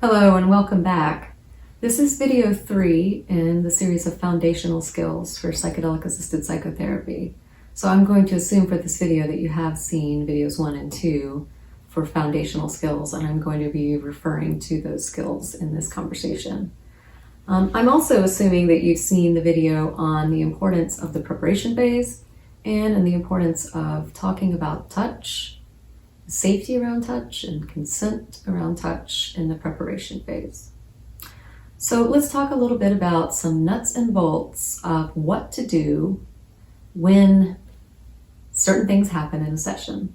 Hello and welcome back. This is video 3 in the series of foundational skills for psychedelic-assisted psychotherapy. So I'm going to assume for this video that you have seen videos 1 and 2 for foundational skills, and I'm going to be referring to those skills in this conversation. I'm also assuming that you've seen the video on the importance of the preparation phase and the importance of talking about touch, safety around touch, and consent around touch in the preparation phase. So let's talk a little bit about some nuts and bolts of what to do when certain things happen in a session.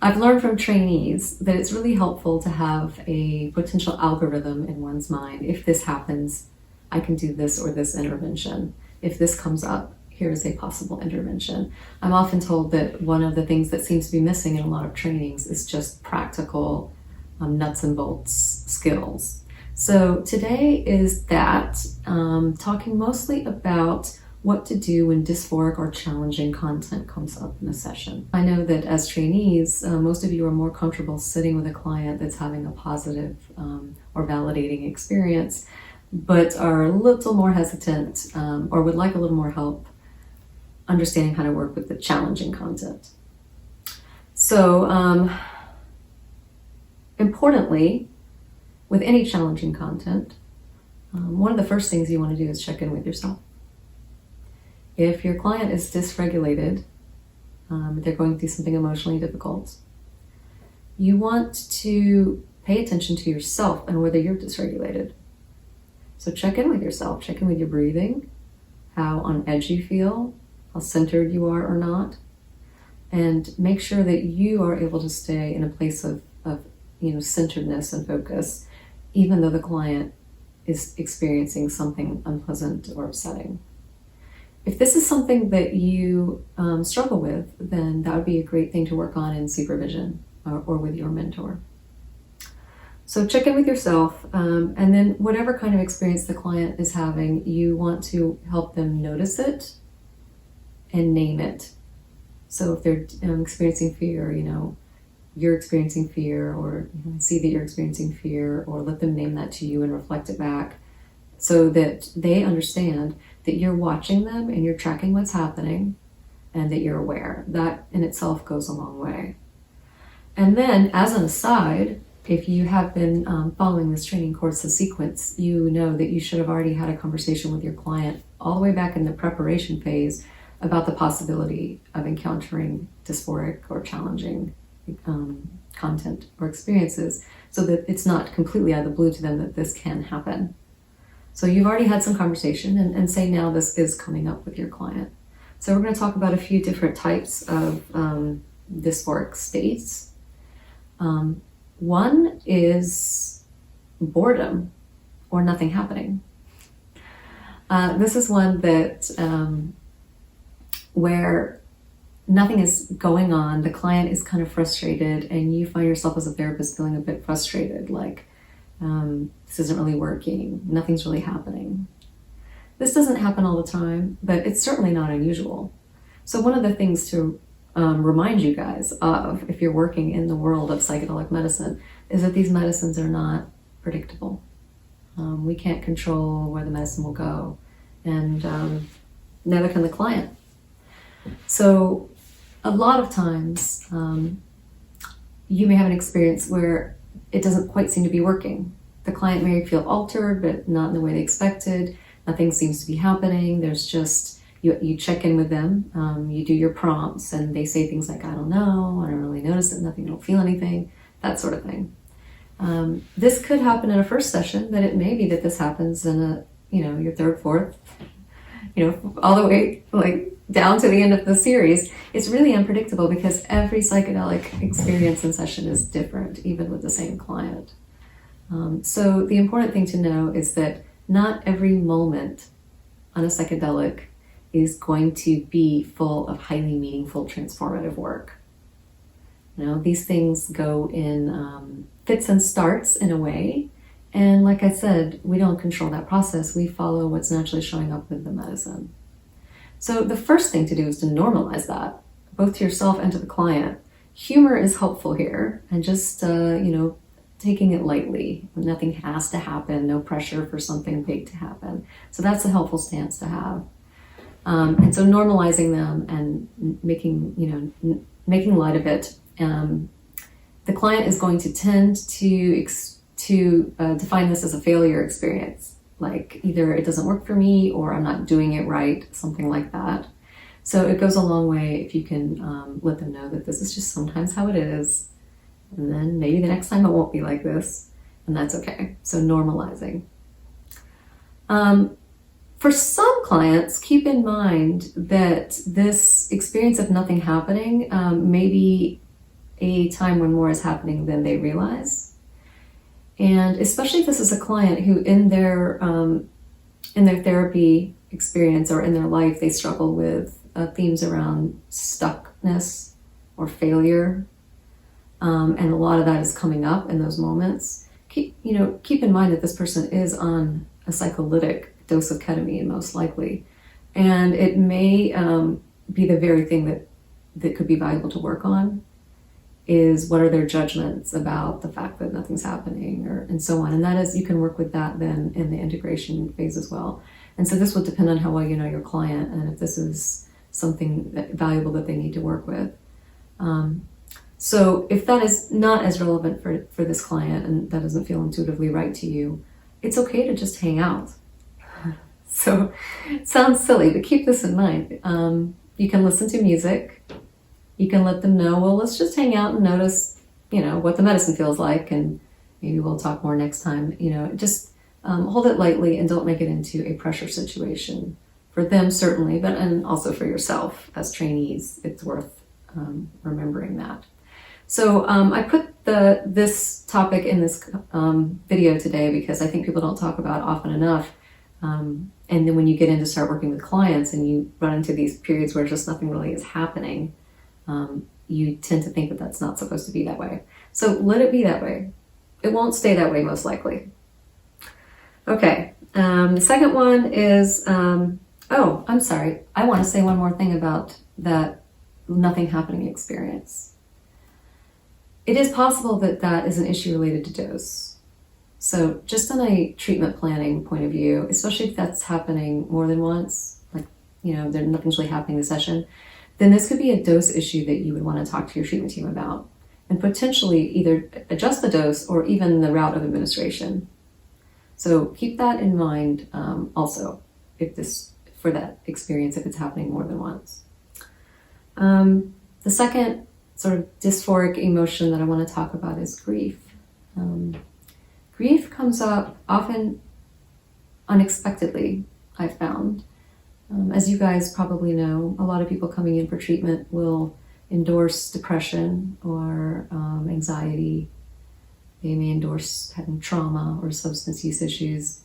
I've learned from trainees that it's really helpful to have a potential algorithm in one's mind. If this happens, I can do this or this intervention. If this comes up, here's a possible intervention. I'm often told that one of the things that seems to be missing in a lot of trainings is just practical nuts and bolts skills. So today is that, talking mostly about what to do when dysphoric or challenging content comes up in a session. I know that as trainees, most of you are more comfortable sitting with a client that's having a positive or validating experience, but are a little more hesitant or would like a little more help understanding how to work with the challenging content. So importantly, with any challenging content, one of the first things you want to do is check in with yourself. If your client is dysregulated, they're going through something emotionally difficult, you want to pay attention to yourself and whether you're dysregulated. So check in with yourself, check in with your breathing, how on edge you feel, how centered you are or not, and make sure that you are able to stay in a place of centeredness and focus, even though the client is experiencing something unpleasant or upsetting. If this is something that you struggle with, then that would be a great thing to work on in supervision or with your mentor. So check in with yourself, and then whatever kind of experience the client is having, you want to help them notice it and name it. So if they're experiencing fear, you're experiencing fear, or see that you're experiencing fear, or let them name that to you and reflect it back so that they understand that you're watching them and you're tracking what's happening and that you're aware. That in itself goes a long way. And then, as an aside, if you have been following this training course as sequence, you know that you should have already had a conversation with your client all the way back in the preparation phase about the possibility of encountering dysphoric or challenging content or experiences, so that it's not completely out of the blue to them that this can happen. So you've already had some conversation, and say now this is coming up with your client. So we're going to talk about a few different types of dysphoric states. One is boredom or nothing happening. This is one that where nothing is going on, the client is kind of frustrated, and you find yourself as a therapist feeling a bit frustrated, like this isn't really working, nothing's really happening. This doesn't happen all the time, but it's certainly not unusual. So one of the things to remind you guys of, if you're working in the world of psychedelic medicine, is that these medicines are not predictable. We can't control where the medicine will go, and neither can the client. So a lot of times you may have an experience where it doesn't quite seem to be working. The client may feel altered, but not in the way they expected. Nothing seems to be happening. There's just, you check in with them, you do your prompts, and they say things like, I don't know, I don't really notice it, nothing, I don't feel anything, that sort of thing. This could happen in a first session, but it may be that this happens in your third, fourth, all the way down to the end of the series. It's really unpredictable because every psychedelic experience and session is different, even with the same client. So the important thing to know is that not every moment on a psychedelic is going to be full of highly meaningful, transformative work. These things go in fits and starts in a way. And like I said, we don't control that process. We follow what's naturally showing up with the medicine. So the first thing to do is to normalize that, both to yourself and to the client. Humor is helpful here, and just, taking it lightly. Nothing has to happen, no pressure for something big to happen. So that's a helpful stance to have. And so normalizing them and making light of it. The client is going to tend to define this as a failure experience, like either it doesn't work for me or I'm not doing it right, something like that. So it goes a long way if you can let them know that this is just sometimes how it is, and then maybe the next time it won't be like this, and that's okay. So normalizing. For some clients, keep in mind that this experience of nothing happening may be a time when more is happening than they realize. And especially if this is a client who in their therapy experience or in their life, they struggle with themes around stuckness or failure. And a lot of that is coming up in those moments. Keep in mind that this person is on a psycholytic dose of ketamine, most likely. And it may be the very thing that could be valuable to work on, is what are their judgments about the fact that nothing's happening, and so on. And that is, you can work with that then in the integration phase as well. And so this would depend on how well you know your client and if this is something valuable that they need to work with. So if that is not as relevant for this client and that doesn't feel intuitively right to you, it's okay to just hang out. So it sounds silly, but keep this in mind. You can listen to music. You can let them know, well, let's just hang out and notice, what the medicine feels like, and maybe we'll talk more next time. Just hold it lightly and don't make it into a pressure situation for them, certainly, and also for yourself as trainees. It's worth remembering that. So I put this topic in this video today because I think people don't talk about it often enough. And then when you get in to start working with clients and you run into these periods where just nothing really is happening, you tend to think that that's not supposed to be that way. So let it be that way. It won't stay that way, most likely. Okay, the second one is, I'm sorry. I want to say one more thing about that nothing happening experience. It is possible that that is an issue related to dose. So just on a treatment planning point of view, especially if that's happening more than once, like, nothing's really happening in the session, then this could be a dose issue that you would want to talk to your treatment team about and potentially either adjust the dose or even the route of administration. So keep that in mind also for that experience if it's happening more than once. The second sort of dysphoric emotion that I want to talk about is grief. Grief comes up often unexpectedly, I've found. As you guys probably know, a lot of people coming in for treatment will endorse depression or anxiety. They may endorse having trauma or substance use issues.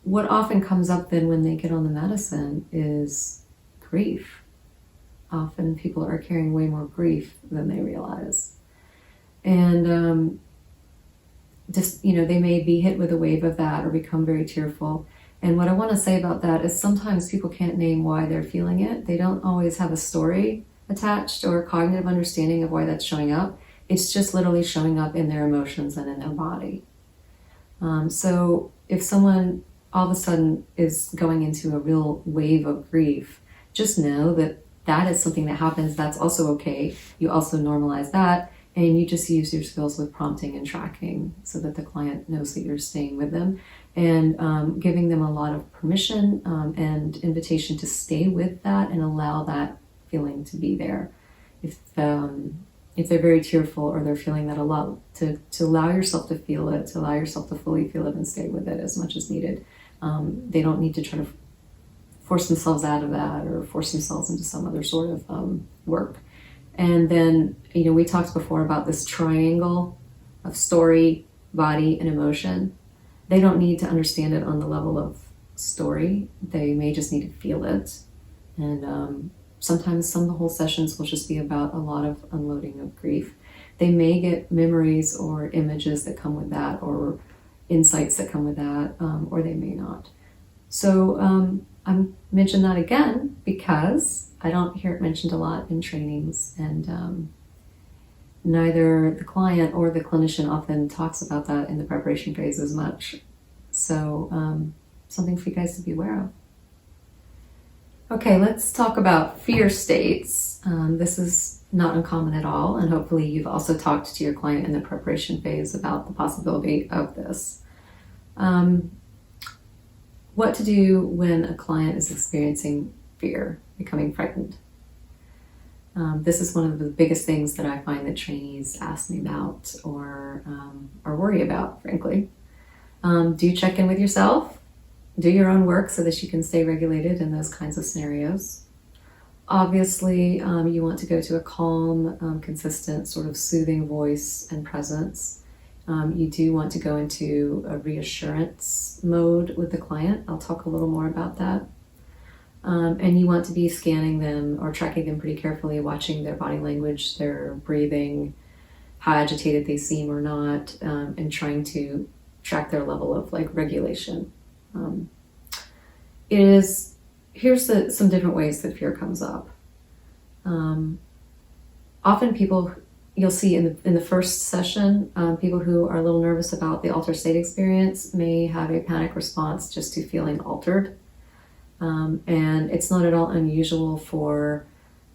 What often comes up then when they get on the medicine is grief. Often people are carrying way more grief than they realize. And they may be hit with a wave of that or become very tearful. And what I want to say about that is sometimes people can't name why they're feeling it. They don't always have a story attached or a cognitive understanding of why that's showing up. It's just literally showing up in their emotions and in their body. So if someone all of a sudden is going into a real wave of grief, just know that that is something that happens. That's also okay. You also normalize that. And you just use your skills with prompting and tracking so that the client knows that you're staying with them and giving them a lot of permission and invitation to stay with that and allow that feeling to be there. If they're very tearful or they're feeling that a lot, to allow yourself to feel it, to allow yourself to fully feel it and stay with it as much as needed. They don't need to try to force themselves out of that or force themselves into some other sort of work. And then, we talked before about this triangle of story, body, and emotion. They don't need to understand it on the level of story. They may just need to feel it. And sometimes some of the whole sessions will just be about a lot of unloading of grief. They may get memories or images that come with that or insights that come with that, or they may not. So I mention that again because I don't hear it mentioned a lot in trainings, and neither the client or the clinician often talks about that in the preparation phase as much. So something for you guys to be aware of. Okay, let's talk about fear states. This is not uncommon at all, and hopefully you've also talked to your client in the preparation phase about the possibility of this. What to do when a client is experiencing fear, becoming frightened. This is one of the biggest things that I find that trainees ask me about or worry about, frankly. Do check in with yourself. Do your own work so that you can stay regulated in those kinds of scenarios. Obviously, you want to go to a calm, consistent, sort of soothing voice and presence. You do want to go into a reassurance mode with the client. I'll talk a little more about that. And you want to be scanning them or tracking them pretty carefully, watching their body language, their breathing, how agitated they seem or not, and trying to track their level of regulation. Here's some different ways that fear comes up. Often people, you'll see in the first session, people who are a little nervous about the altered state experience may have a panic response just to feeling altered. And it's not at all unusual for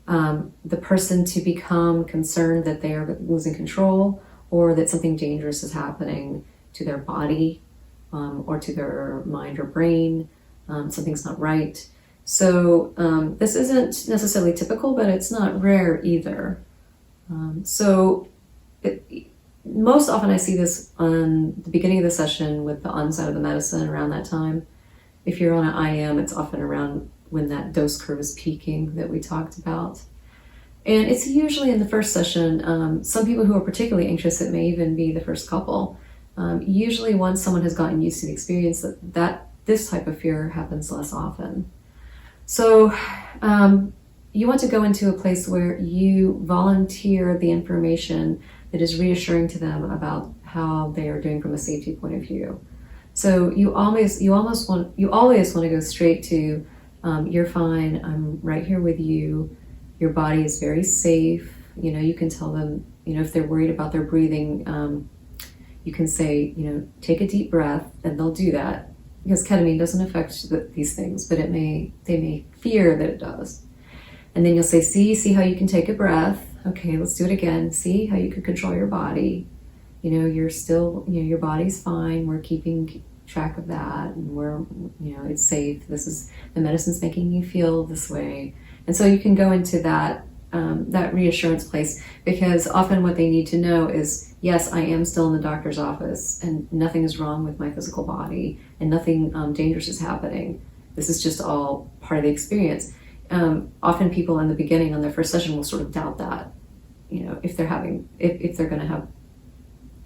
the person to become concerned that they are losing control or that something dangerous is happening to their body or to their mind or brain. Something's not right. So this isn't necessarily typical, but it's not rare either. Most often I see this on the beginning of the session with the onset of the medicine around that time. If you're on an IM, it's often around when that dose curve is peaking that we talked about. And it's usually in the first session. Some people who are particularly anxious, it may even be the first couple. Usually once someone has gotten used to the experience, that this type of fear happens less often. So you want to go into a place where you volunteer the information that is reassuring to them about how they are doing from a safety point of view. So you always want to go straight to, you're fine, I'm right here with you, your body is very safe. You can tell them, if they're worried about their breathing, you can say, take a deep breath, and they'll do that because ketamine doesn't affect these things, but they may fear that it does. And then you'll say, see how you can take a breath. Okay, let's do it again. See how you can control your body. You're still, your body's fine. We're keeping track of that, and it's safe. The medicine's making you feel this way. And so you can go into that reassurance place, because often what they need to know is, yes, I am still in the doctor's office and nothing is wrong with my physical body and nothing dangerous is happening. This is just all part of the experience. Often people in the beginning on their first session will sort of doubt that. If they're going to have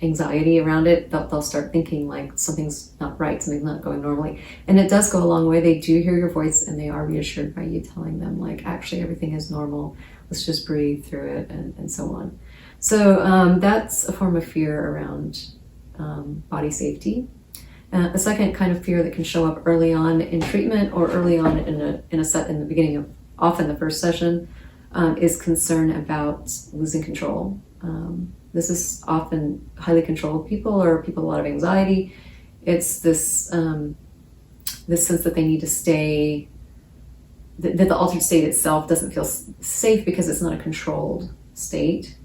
anxiety around it, they'll start thinking like something's not right, something's not going normally. And it does go a long way. They do hear your voice and they are reassured by you telling them actually everything is normal. Let's just breathe through it and so on. So that's a form of fear around body safety. A second kind of fear that can show up early on in treatment or early on in the beginning of often the first session is concern about losing control. This is often highly controlled people or people with a lot of anxiety. It's this sense that they need to stay, that the altered state itself doesn't feel safe because it's not a controlled state.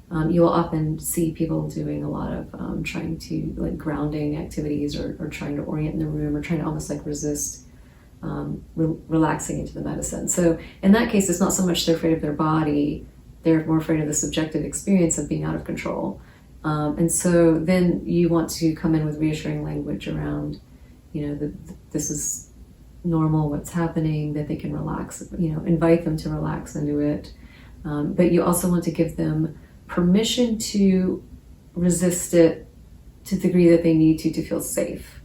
You will often see people doing a lot of trying to grounding activities or trying to orient in the room or trying to almost resist relaxing into the medicine. So in that case, it's not so much they're afraid of their body, they're more afraid of the subjective experience of being out of control. And so then you want to come in with reassuring language around, this is normal, what's happening, that they can relax, invite them to relax into it. But you also want to give them permission to resist it to the degree that they need to feel safe.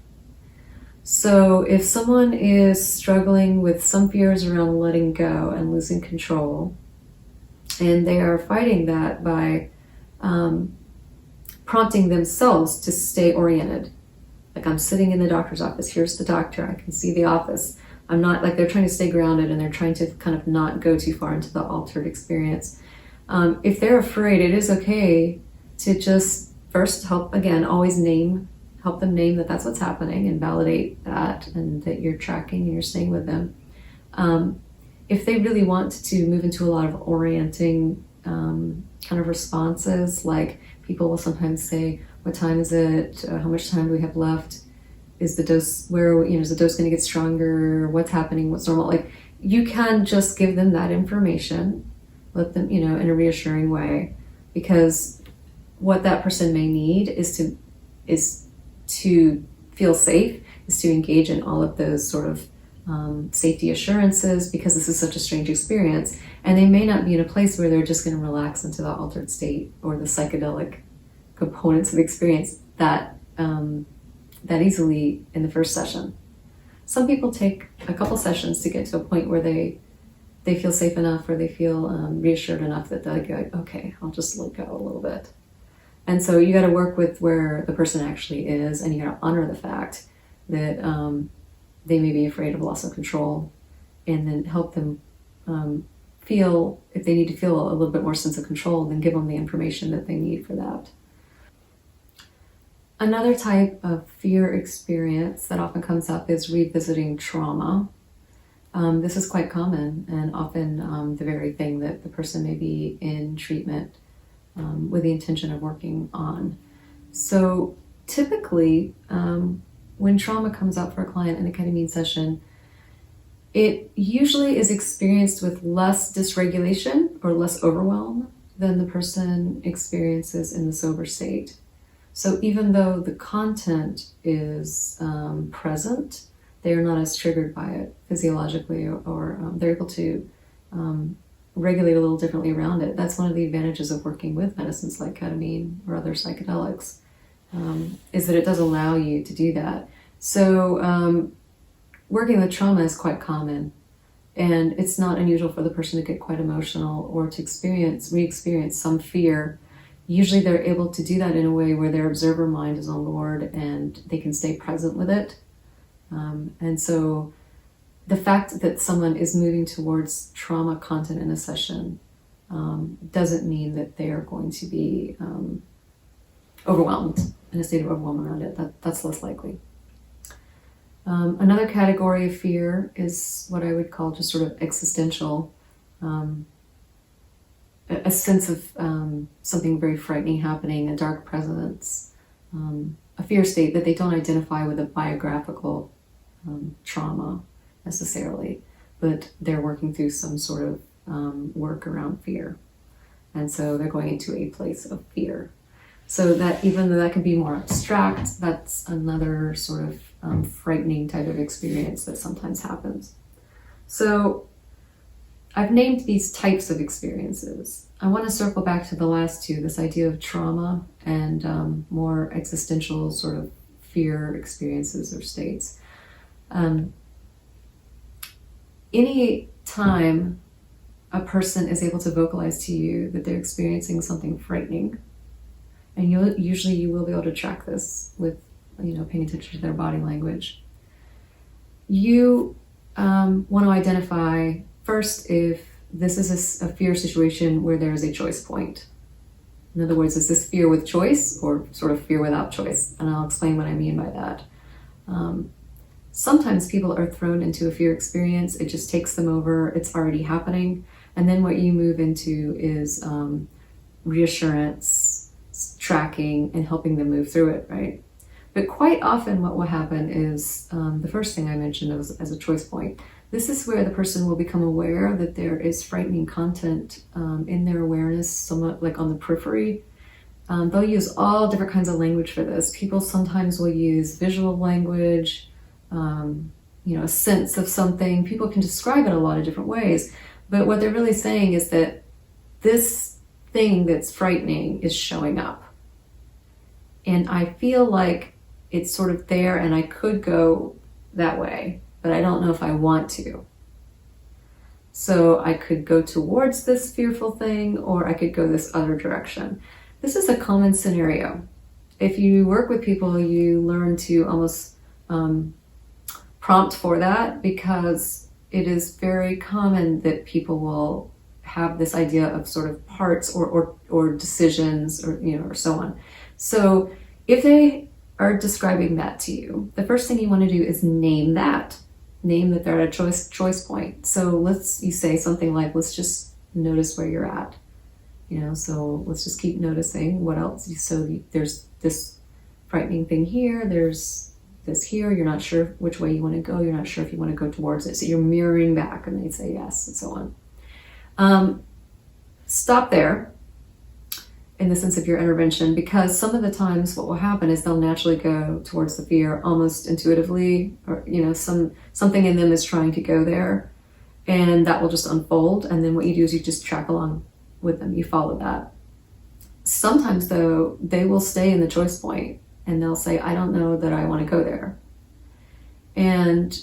So if someone is struggling with some fears around letting go and losing control, and they are fighting that by prompting themselves to stay oriented. I'm sitting in the doctor's office, here's the doctor, I can see the office. I'm not, they're trying to stay grounded and they're trying to kind of not go too far into the altered experience. If they're afraid, it is okay to just first help, again, always help them name that that's what's happening and validate that, and that you're tracking and you're staying with them. If they really want to move into a lot of orienting kind of responses, like people will sometimes say, what time is it? How much time do we have left? Is the dose, is the dose going to get stronger? What's happening? What's normal? Like, you can just give them that information, let them, in a reassuring way, because what that person may need is to feel safe, is to engage in all of those sort of safety assurances, because this is such a strange experience, and they may not be in a place where they're just going to relax into the altered state or the psychedelic components of the experience that easily in the first session. Some people take a couple sessions to get to a point where they feel safe enough, or they feel reassured enough that they're like, okay, I'll just let go a little bit. And so you got to work with where the person actually is, and you got to honor the fact that they may be afraid of loss of control, and then help them feel, if they need to feel a little bit more sense of control, then give them the information that they need for that. Another type of fear experience that often comes up is revisiting trauma. This is quite common, and often the very thing that the person may be in treatment with the intention of working on. So typically, when trauma comes up for a client in a ketamine session, it usually is experienced with less dysregulation or less overwhelm than the person experiences in the sober state. So even though the content is present, they are not as triggered by it physiologically, or they're able to regulate a little differently around it. That's one of the advantages of working with medicines like ketamine or other psychedelics, is that it does allow you to do that. So working with trauma is quite common, and it's not unusual for the person to get quite emotional or to re-experience some fear. Usually they're able to do that in a way where their observer mind is on board and they can stay present with it. And so the fact that someone is moving towards trauma content in a session doesn't mean that they are going to be overwhelmed, in a state of overwhelm around it. That's less likely. Another category of fear is what I would call just sort of existential, a sense of something very frightening happening, a dark presence, a fear state that they don't identify with a biographical trauma necessarily, but they're working through some sort of work around fear. And so they're going into a place of fear. So that, even though that can be more abstract, that's another sort of frightening type of experience that sometimes happens. So I've named these types of experiences. I want to circle back to the last two, this idea of trauma and more existential sort of fear experiences or states. Any time a person is able to vocalize to you that they're experiencing something frightening, and you will be able to track this with paying attention to their body language. You want to identify first if this is a fear situation where there is a choice point. In other words, is this fear with choice or sort of fear without choice? And I'll explain what I mean by that. Sometimes people are thrown into a fear experience. It just takes them over. It's already happening. And then what you move into is reassurance, tracking, and helping them move through it, right? But quite often what will happen is the first thing I mentioned as a choice point. This is where the person will become aware that there is frightening content in their awareness, somewhat like on the periphery. They'll use all different kinds of language for this. People sometimes will use visual language, a sense of something. People can describe it a lot of different ways, but what they're really saying is that this thing that's frightening is showing up. And I feel like it's sort of there, and I could go that way, but I don't know if I want to. So I could go towards this fearful thing, or I could go this other direction. This is a common scenario. If you work with people, you learn to almost prompt for that, because it is very common that people will have this idea of sort of parts or decisions or, or so on. So if they are describing that to you, the first thing you want to do is name that. Name that they're at a choice point. So you say something like, let's just notice where you're at. So let's just keep noticing what else. So there's this frightening thing here, there's this here, you're not sure which way you want to go, you're not sure if you want to go towards it. So you're mirroring back, and they'd say yes, and so on. Stop there in the sense of your intervention, because some of the times what will happen is they'll naturally go towards the fear almost intuitively, or something in them is trying to go there, and that will just unfold. And then what you do is you just track along with them, you follow that. Sometimes though, they will stay in the choice point and they'll say, I don't know that I want to go there. And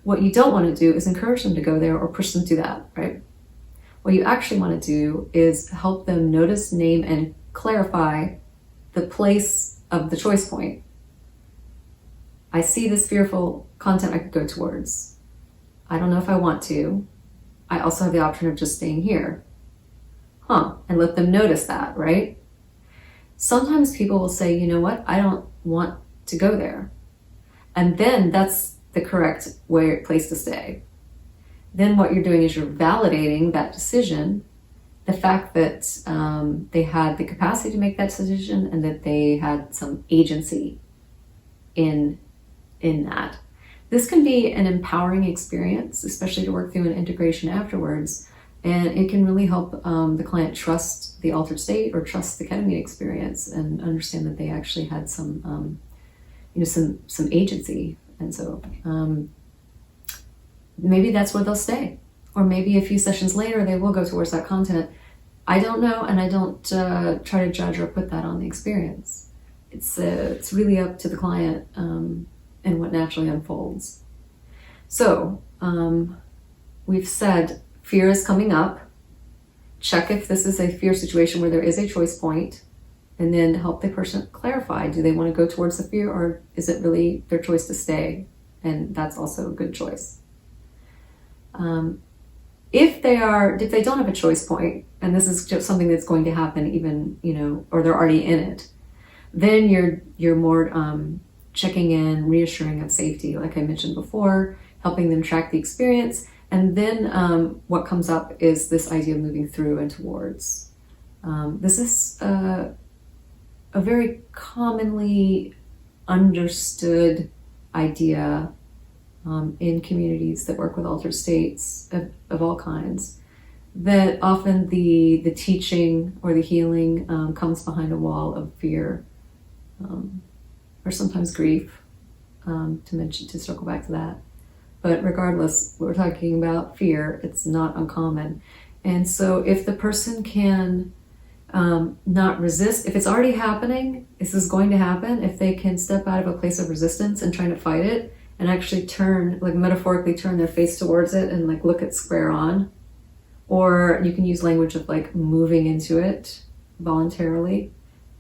what you don't want to do is encourage them to go there or push them to that, right? What you actually want to do is help them notice, name, and clarify the place of the choice point. I see this fearful content I could go towards. I don't know if I want to. I also have the option of just staying here. And let them notice that, right? Sometimes people will say, you know what, I don't want to go there. And then that's the correct place to stay. Then what you're doing is you're validating that decision, the fact that they had the capacity to make that decision and that they had some agency in that. This can be an empowering experience, especially to work through an integration afterwards. And it can really help the client trust the altered state or trust the ketamine experience and understand that they actually had some agency. And so maybe that's where they'll stay. Or maybe a few sessions later, they will go towards that content. I don't know, and I don't try to judge or put that on the experience. It's really up to the client and what naturally unfolds. So we've said, fear is coming up. Check if this is a fear situation where there is a choice point, and then help the person clarify, do they want to go towards the fear, or is it really their choice to stay? And that's also a good choice. If they don't have a choice point, and this is just something that's going to happen even, or they're already in it, then you're more checking in, reassuring of safety, like I mentioned before, helping them track the experience. And then what comes up is this idea of moving through and towards. This is a very commonly understood idea in communities that work with altered states of all kinds, that often the teaching or the healing comes behind a wall of fear or sometimes grief, to circle back to that. But regardless, we're talking about fear. It's not uncommon. And so if the person can not resist, if it's already happening, this is going to happen, if they can step out of a place of resistance and trying to fight it and actually turn, like metaphorically turn their face towards it and like look it square on. Or you can use language of like moving into it voluntarily.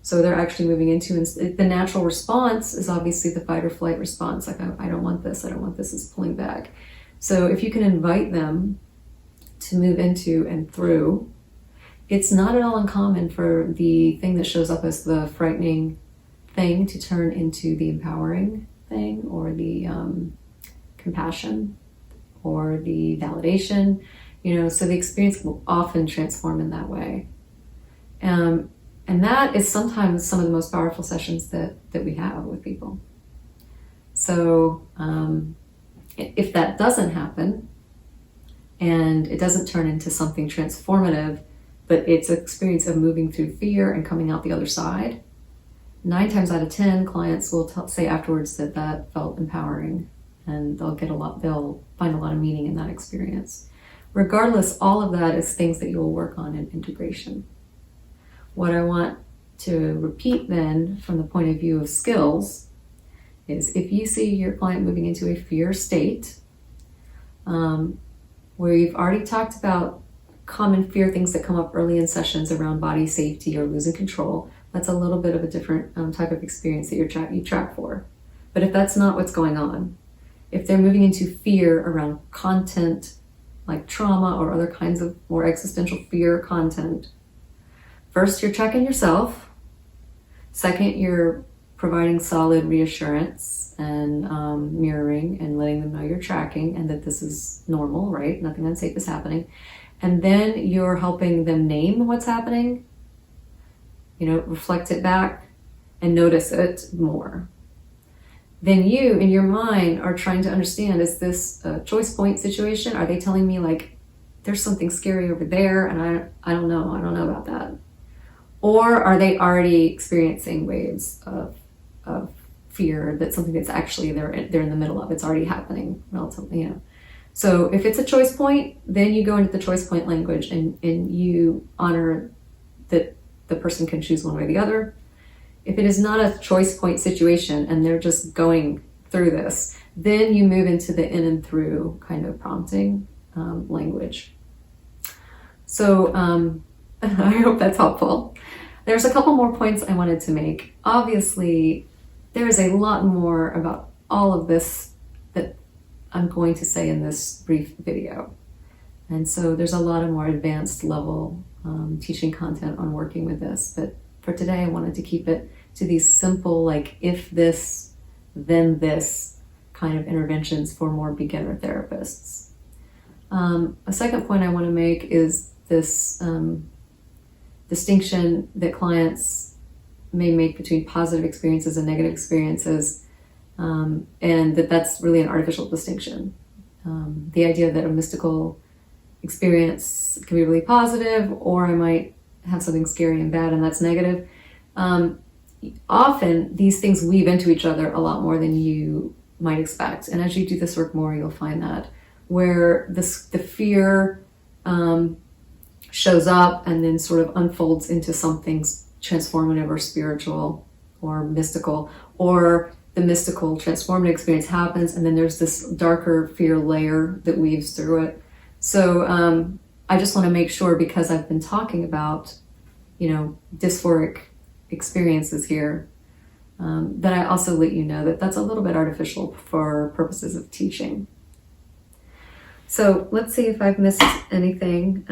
So they're actually moving into, and the natural response is obviously the fight or flight response. Like, I don't want this, is pulling back. So if you can invite them to move into and through, it's not at all uncommon for the thing that shows up as the frightening thing to turn into the empowering thing, or the compassion, or the validation, so the experience will often transform in that way. And that is sometimes some of the most powerful sessions that we have with people. So if that doesn't happen, and it doesn't turn into something transformative, but it's an experience of moving through fear and coming out the other side, 9 times out of 10, clients will say afterwards that felt empowering, and they'll find a lot of meaning in that experience. Regardless, all of that is things that you'll work on in integration. What I want to repeat then, from the point of view of skills, is if you see your client moving into a fear state, where you've already talked about common fear things that come up early in sessions around body safety or losing control, that's a little bit of a different type of experience that you track for. But if that's not what's going on, if they're moving into fear around content like trauma or other kinds of more existential fear content, first, you're checking yourself. Second, you're providing solid reassurance and mirroring and letting them know you're tracking and that this is normal, right? Nothing unsafe is happening. And then you're helping them name what's happening, reflect it back and notice it more. Then you, in your mind, are trying to understand, is this a choice point situation? Are they telling me like, there's something scary over there and I don't know about that? Or are they already experiencing waves of fear, that's something that's actually they're in the middle of, it's already happening relatively, So if it's a choice point, then you go into the choice point language and you honor that the person can choose one way or the other. If it is not a choice point situation and they're just going through this, then you move into the in and through kind of prompting language. So I hope that's helpful. There's a couple more points I wanted to make. Obviously, there is a lot more about all of this that I'm going to say in this brief video. And so there's a lot of more advanced level teaching content on working with this. But for today, I wanted to keep it to these simple, like if this, then this kind of interventions for more beginner therapists. A second point I want to make is this distinction that clients may make between positive experiences and negative experiences, and that's really an artificial distinction. The idea that a mystical experience can be really positive, or I might have something scary and bad and that's negative. Often these things weave into each other a lot more than you might expect. And as you do this work more, you'll find that where the fear shows up and then sort of unfolds into something transformative or spiritual or mystical, or the mystical transformative experience happens and then there's this darker fear layer that weaves through it. So I just want to make sure, because I've been talking about, dysphoric experiences here, that I also let you know that that's a little bit artificial for purposes of teaching. So let's see if I've missed anything.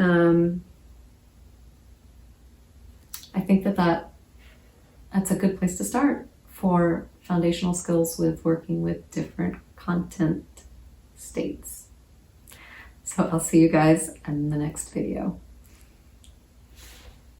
I think that's a good place to start for foundational skills with working with different content states. So I'll see you guys in the next video.